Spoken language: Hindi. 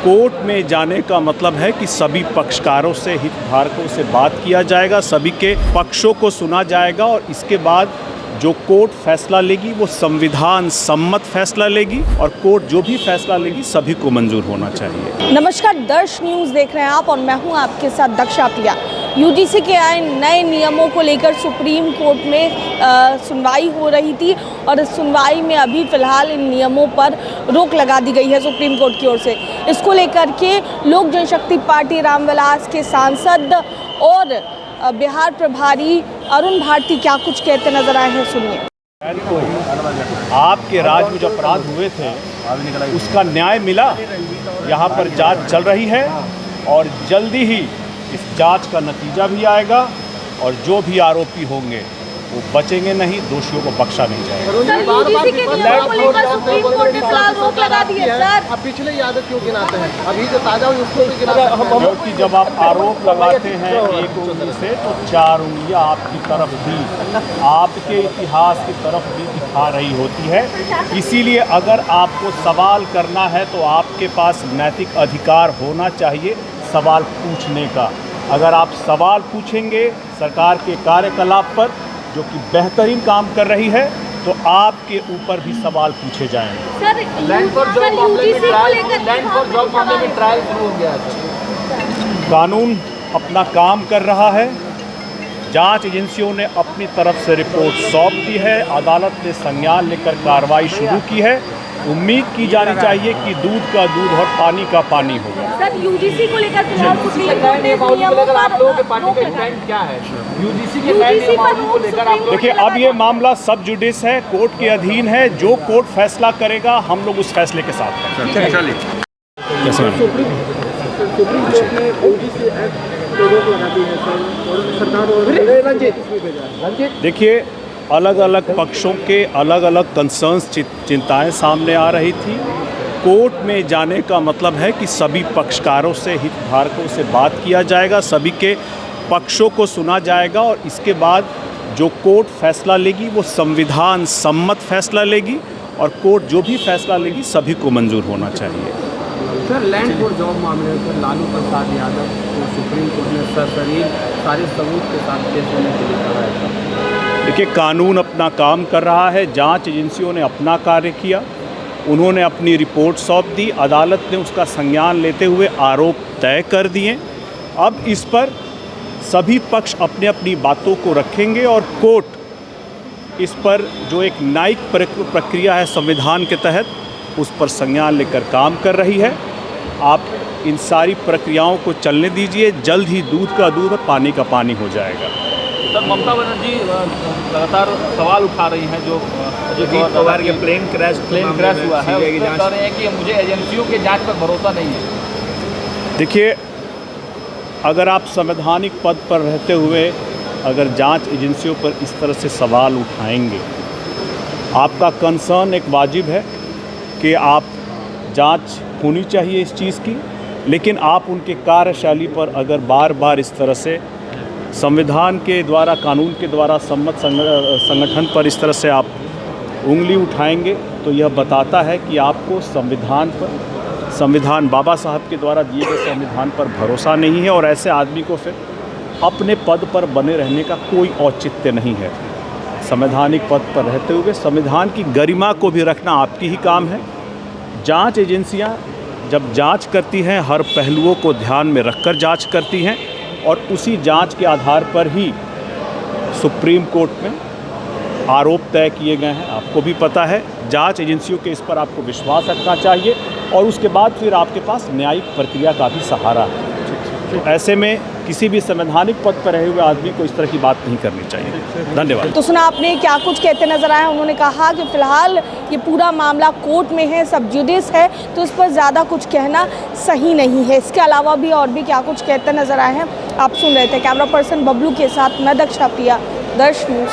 कोर्ट में जाने का मतलब है कि सभी पक्षकारों से, हितधारकों से बात किया जाएगा, सभी के पक्षों को सुना जाएगा और इसके बाद जो कोर्ट फैसला लेगी वो संविधान सम्मत फैसला लेगी और कोर्ट जो भी फैसला लेगी सभी को मंजूर होना चाहिए। नमस्कार, दर्श न्यूज़ देख रहे हैं आप और मैं हूं आपके साथ दक्षा प्रिया। यूजीसी के आए नए नियमों को लेकर सुप्रीम कोर्ट में सुनवाई हो रही थी और इस सुनवाई में अभी फ़िलहाल इन नियमों पर रोक लगा दी गई है सुप्रीम कोर्ट की ओर से। इसको लेकर के लोक जनशक्ति पार्टी रामविलास के सांसद और बिहार प्रभारी अरुण भारती क्या कुछ कहते नजर आए हैं, सुनिए। आपके राज्य में जो अपराध हुए थे उसका न्याय मिला, यहाँ पर जांच चल रही है और जल्दी ही इस जांच का नतीजा भी आएगा और जो भी आरोपी होंगे वो बचेंगे नहीं, दोषियों को बख्शा नहीं जाएगा। पिछले याद क्यों गिनाते हैं? अभी जो ताजा हुई उसको भी गिनाते हैं। क्योंकि जब आप आरोप लगाते हैं एक उंगली से तो चार उंगलियां आपकी तरफ भी, आपके इतिहास की तरफ भी दिखा रही होती है। इसीलिए अगर आपको सवाल करना है तो आपके पास नैतिक अधिकार होना चाहिए सवाल पूछने का। अगर आप सवाल पूछेंगे सरकार के कार्यकलाप पर जो कि बेहतरीन काम कर रही है तो आपके ऊपर भी सवाल पूछे जाएंगे। सर, लैंड फॉर जॉब मामले में ट्रायल शुरू हो गया है। कानून अपना काम कर रहा है, जांच एजेंसियों ने अपनी तरफ से रिपोर्ट सौंप दी है, अदालत ने संज्ञान लेकर कार्रवाई शुरू की है। उम्मीद की जानी चाहिए कि दूध का दूध और पानी का पानी होगा। सर, यूजीसी को लेकर फिलहाल सुप्रीम कोर्ट ने आप लोगों के पार्टी का स्टैंड क्या है? यूजीसी के नियमों को लेकर आप देखिए, अब ये मामला सब जुडिस है, कोर्ट के अधीन है। जो कोर्ट फैसला करेगा हम लोग उस फैसले के साथ हैं। सुप्रीम कोर्ट ने यूजीसी एक्ट को रोक लगा दी है सर, सरकार देखिए, अलग अलग पक्षों के अलग अलग कंसर्न्स, चिंताएं सामने आ रही थी। कोर्ट में जाने का मतलब है कि सभी पक्षकारों से, हितधारकों से बात किया जाएगा, सभी के पक्षों को सुना जाएगा और इसके बाद जो कोर्ट फैसला लेगी वो संविधान सम्मत फैसला लेगी और कोर्ट जो भी फैसला लेगी सभी को मंजूर होना चाहिए। सर, लैंड फॉर जॉब मामले में लालू प्रसाद यादव को सुप्रीम कोर्ट ने सशरीर सारे सबूत के साथ पेश होने के लिए कहा है। देखिए, कानून अपना काम कर रहा है, जांच एजेंसियों ने अपना कार्य किया, उन्होंने अपनी रिपोर्ट सौंप दी, अदालत ने उसका संज्ञान लेते हुए आरोप तय कर दिए। अब इस पर सभी पक्ष अपने अपनी बातों को रखेंगे और कोर्ट इस पर जो एक न्यायिक प्रक्रिया है संविधान के तहत, उस पर संज्ञान लेकर काम कर रही है। आप इन सारी प्रक्रियाओं को चलने दीजिए, जल्द ही दूध का दूध और पानी का पानी हो जाएगा। सर, ममता बनर्जी लगातार सवाल उठा रही हैं जो पवार के प्लेन क्रैश हुआ है, उसमें कह रहे हैं कि मुझे एजेंसियों के जांच पर भरोसा नहीं है। देखिए, अगर आप संवैधानिक पद पर रहते हुए अगर जांच एजेंसियों पर इस तरह से सवाल उठाएंगे, आपका कंसर्न एक वाजिब है कि आप जांच होनी चाहिए इस चीज़ की, लेकिन आप उनके कार्यशैली पर अगर बार बार इस तरह से संविधान के द्वारा, कानून के द्वारा सम्मत संगठन पर इस तरह से आप उंगली उठाएंगे तो यह बताता है कि आपको संविधान बाबा साहब के द्वारा दिए गए संविधान पर भरोसा नहीं है और ऐसे आदमी को फिर अपने पद पर बने रहने का कोई औचित्य नहीं है। संवैधानिक पद पर रहते हुए संविधान की गरिमा को भी रखना आपकी ही काम है। जांच एजेंसियां जब जांच करती हैं हर पहलुओं को ध्यान में रखकर जांच करती हैं और उसी जांच के आधार पर ही सुप्रीम कोर्ट में आरोप तय किए गए हैं। आपको भी पता है, जांच एजेंसियों के इस पर आपको विश्वास रखना चाहिए और उसके बाद फिर आपके पास न्यायिक प्रक्रिया का भी सहारा है। तो ऐसे में किसी भी संवैधानिक पद पर रहे हुए आदमी को इस तरह की बात नहीं करनी चाहिए। धन्यवाद। तो सुना आपने क्या कुछ कहते नजर आए। उन्होंने कहा कि फिलहाल ये पूरा मामला कोर्ट में है, सब जुडिस है, तो इस पर ज़्यादा कुछ कहना सही नहीं है। इसके अलावा भी और भी क्या कुछ कहते नजर आए हैं, आप सुन रहे थे। कैमरा पर्सन बबलू के साथ मैं दक्षा प्रिया, दर्श न्यूज़।